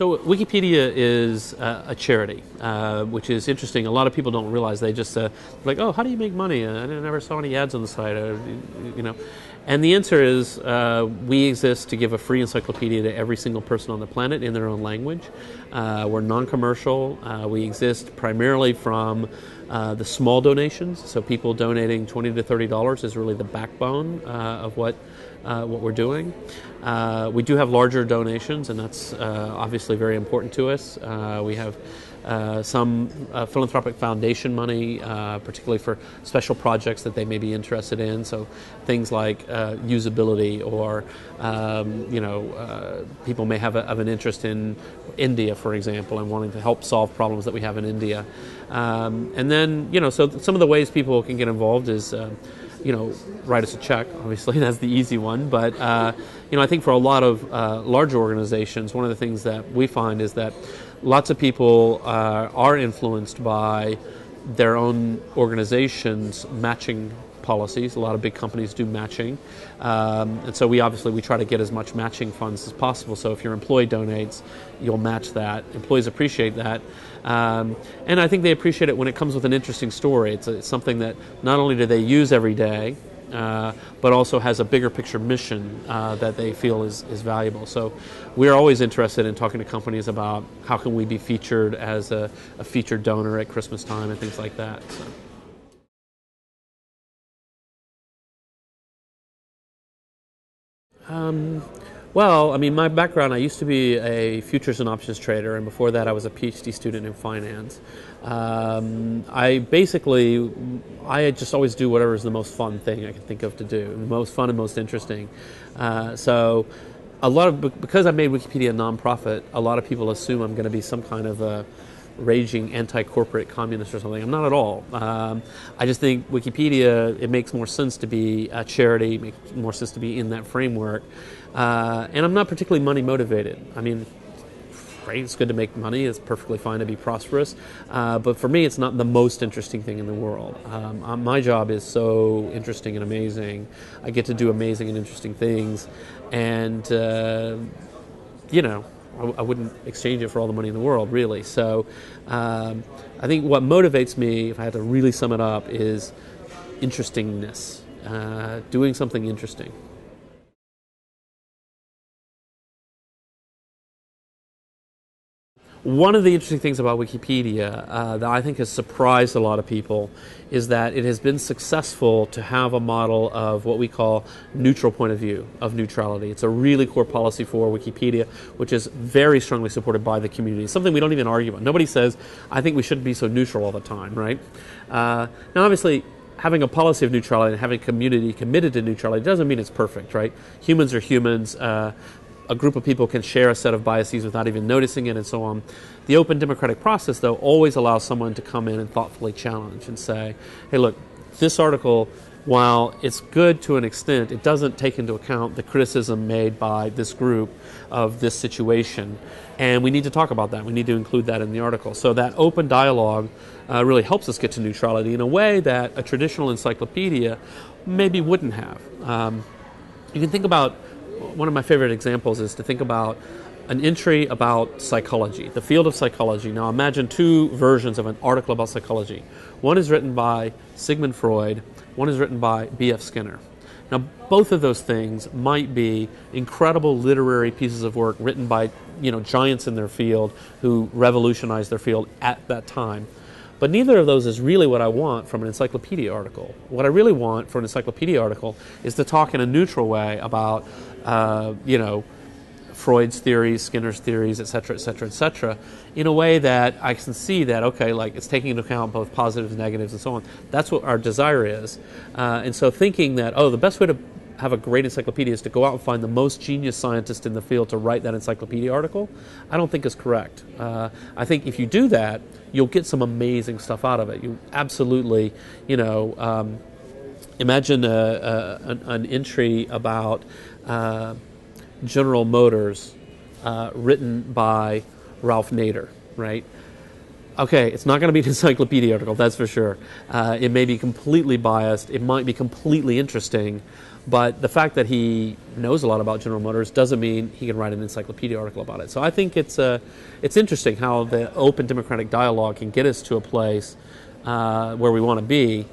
So Wikipedia is a charity, which is interesting. A lot of people don't realize. They just like, oh, how do you make money? I never saw any ads on the site, you know. And the answer is we exist to give a free encyclopedia to every single person on the planet in their own language. We're non-commercial. We exist primarily from the small donations. So people donating $20 to $30 is really the backbone of what we're doing. We do have larger donations, and that's obviously very important to us. We have some philanthropic foundation money, particularly for special projects that they may be interested in. So things like usability, or people may have an interest in India, for example, and wanting to help solve problems that we have in India. And then, so some of the ways people can get involved is write us a check. Obviously, that's the easy one. But I think for a lot of larger organizations, one of the things that we find is that lots of people are influenced by their own organization's matching policies. A lot of big companies do matching, and so we try to get as much matching funds as possible. So if your employee donates, you'll match that. Employees appreciate that, and I think they appreciate it when it comes with an interesting story. It's something that not only do they use every day, but also has a bigger picture mission that they feel is valuable. So we're always interested in talking to companies about how can we be featured as a featured donor at Christmas time and things like that. So. Well, my background, I used to be a futures and options trader, and before that I was a PhD student in finance. I just always do whatever is the most fun thing I can think of to do, the most fun and most interesting. So because I made Wikipedia a nonprofit, a lot of people assume I'm going to be some kind of a raging anti-corporate communist or something. I'm not at all. I just think Wikipedia, it makes more sense to be a charity, it makes more sense to be in that framework. And I'm not particularly money motivated. Great, it's good to make money, it's perfectly fine to be prosperous, but for me it's not the most interesting thing in the world. My job is so interesting and amazing. I get to do amazing and interesting things, and I wouldn't exchange it for all the money in the world, really. So I think what motivates me, if I had to really sum it up, is interestingness, doing something interesting. One of the interesting things about Wikipedia that I think has surprised a lot of people is that it has been successful to have a model of what we call neutral point of view, of neutrality. It's a really core policy for Wikipedia, which is very strongly supported by the community. It's something we don't even argue about. Nobody says, I think we shouldn't be so neutral all the time, right? Now, obviously, having a policy of neutrality and having a community committed to neutrality doesn't mean it's perfect, right? Humans are humans. A group of people can share a set of biases without even noticing it, and so on. The open democratic process, though, always allows someone to come in and thoughtfully challenge and say, hey, look, this article, while it's good to an extent, it doesn't take into account the criticism made by this group of this situation, and we need to talk about that. We need to include that in the article. So that open dialogue really helps us get to neutrality in a way that a traditional encyclopedia maybe wouldn't have. You can think about, one of my favorite examples is to think about an entry about psychology, the field of psychology. Now imagine two versions of an article about psychology. One is written by Sigmund Freud, one is written by B.F. Skinner. Now both of those things might be incredible literary pieces of work written by giants in their field who revolutionized their field at that time. But neither of those is really what I want from an encyclopedia article. What I really want for an encyclopedia article is to talk in a neutral way about, Freud's theories, Skinner's theories, et cetera, et cetera, et cetera, in a way that I can see that, okay, like it's taking into account both positives and negatives and so on. That's what our desire is. And so thinking that, the best way to have a great encyclopedia is to go out and find the most genius scientist in the field to write that encyclopedia article, I don't think is correct. I think if you do that, you'll get some amazing stuff out of it. You absolutely, imagine an entry about General Motors written by Ralph Nader, right? Okay, it's not going to be an encyclopedia article, that's for sure. It may be completely biased, it might be completely interesting, But the fact that he knows a lot about General Motors doesn't mean he can write an encyclopedia article about it. So I think it's interesting how the open democratic dialogue can get us to a place where we want to be.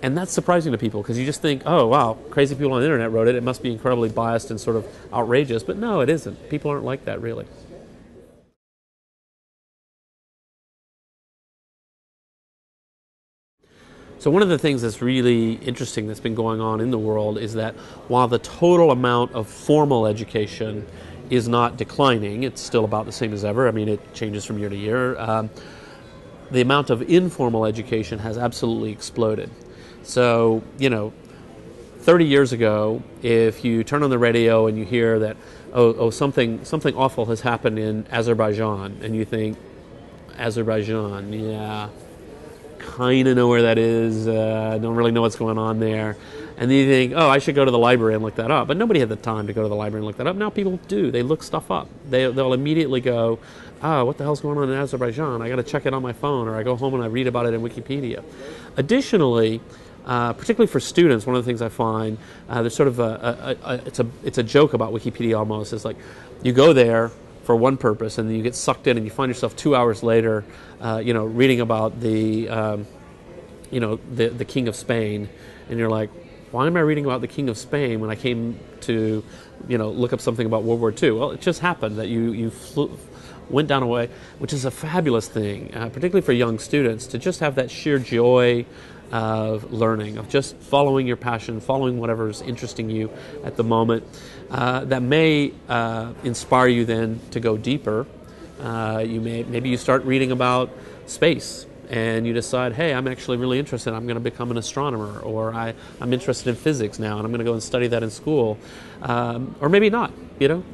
And that's surprising to people because you just think, oh, wow, crazy people on the internet wrote it. It must be incredibly biased and sort of outrageous. But no, it isn't. People aren't like that, really. So one of the things that's really interesting that's been going on in the world is that while the total amount of formal education is not declining, it's still about the same as ever. I mean, it changes from year to year. The amount of informal education has absolutely exploded. So, 30 years ago, if you turn on the radio and you hear that, something awful has happened in Azerbaijan, and you think, Azerbaijan, yeah, kind of know where that is, don't really know what's going on there. And then you think, oh, I should go to the library and look that up. But nobody had the time to go to the library and look that up. Now people do. They look stuff up. They'll immediately go, what the hell's going on in Azerbaijan? I got to check it on my phone, or I go home and I read about it in Wikipedia. Additionally, particularly for students, one of the things I find, there's sort of it's a joke about Wikipedia almost. It's like you go there for one purpose, and then you get sucked in, and you find yourself 2 hours later, reading about the King of Spain, and you're like, why am I reading about the King of Spain when I came to, look up something about World War II? Well, it just happened that you went down a way, which is a fabulous thing, particularly for young students, to just have that sheer joy of learning, of just following your passion, following whatever's interesting you at the moment. That may inspire you then to go deeper. Maybe you start reading about space, and you decide, hey, I'm actually really interested. I'm going to become an astronomer, or I'm interested in physics now, and I'm going to go and study that in school. Or maybe not.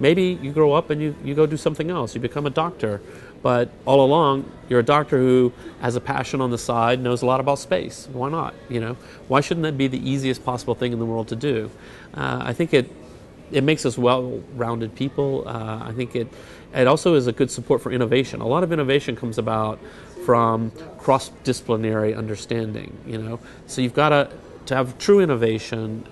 Maybe you grow up and you go do something else. You become a doctor. But all along, you're a doctor who has a passion on the side, knows a lot about space. Why not? Why shouldn't that be the easiest possible thing in the world to do? I think it makes us well-rounded people. I think it also is a good support for innovation. A lot of innovation comes about from cross-disciplinary understanding. So you've got to have true innovation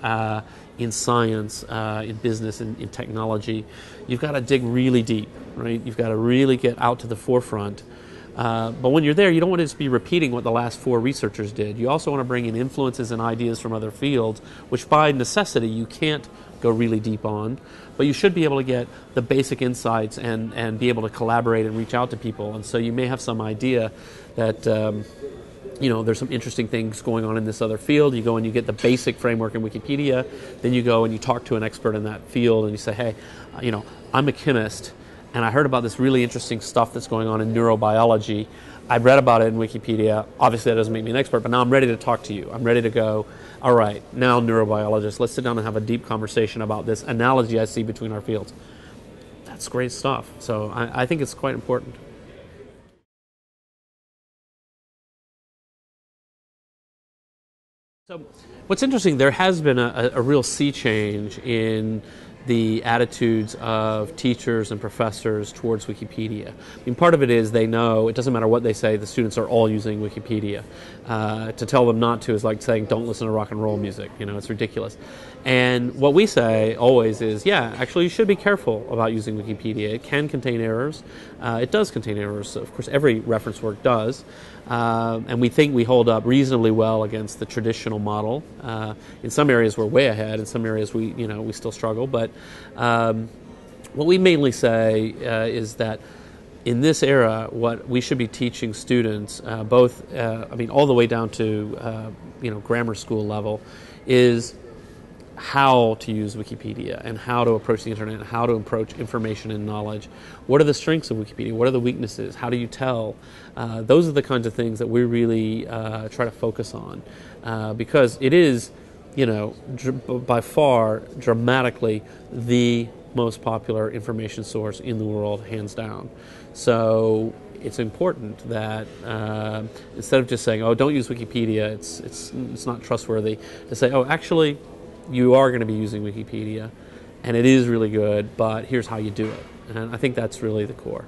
in science, in business, in technology. You've got to dig really deep, right? You've got to really get out to the forefront. But when you're there, you don't want to just be repeating what the last 4 researchers did. You also want to bring in influences and ideas from other fields, which by necessity you can't go really deep on. But you should be able to get the basic insights and be able to collaborate and reach out to people. And so you may have some idea that there's some interesting things going on in this other field. You go and you get the basic framework in Wikipedia. Then you go and you talk to an expert in that field and you say, hey, I'm a chemist, and I heard about this really interesting stuff that's going on in neurobiology. I read about it in Wikipedia. Obviously, that doesn't make me an expert, but now I'm ready to talk to you. I'm ready to go, all right, now neurobiologists, let's sit down and have a deep conversation about this analogy I see between our fields. That's great stuff. So I think it's quite important. So what's interesting, there has been a real sea change in the attitudes of teachers and professors towards Wikipedia. I mean, part of it is they know it doesn't matter what they say, the students are all using Wikipedia. To tell them not to is like saying don't listen to rock and roll music. It's ridiculous. And what we say always is, yeah, actually you should be careful about using Wikipedia. It can contain errors. It does contain errors. Of course, every reference work does. And we think we hold up reasonably well against the traditional model. In some areas we're way ahead. In some areas we still struggle. But what we mainly say is that in this era, what we should be teaching students, both all the way down to grammar school level, is how to use Wikipedia and how to approach the internet and how to approach information and knowledge. What are the strengths of Wikipedia? What are the weaknesses? How do you tell? Those are the kinds of things that we really try to focus on because it is, by far, dramatically the most popular information source in the world, hands down. So it's important that instead of just saying, oh, don't use Wikipedia, it's not trustworthy, to say, oh, actually, you are going to be using Wikipedia, and it is really good, but here's how you do it. And I think that's really the core.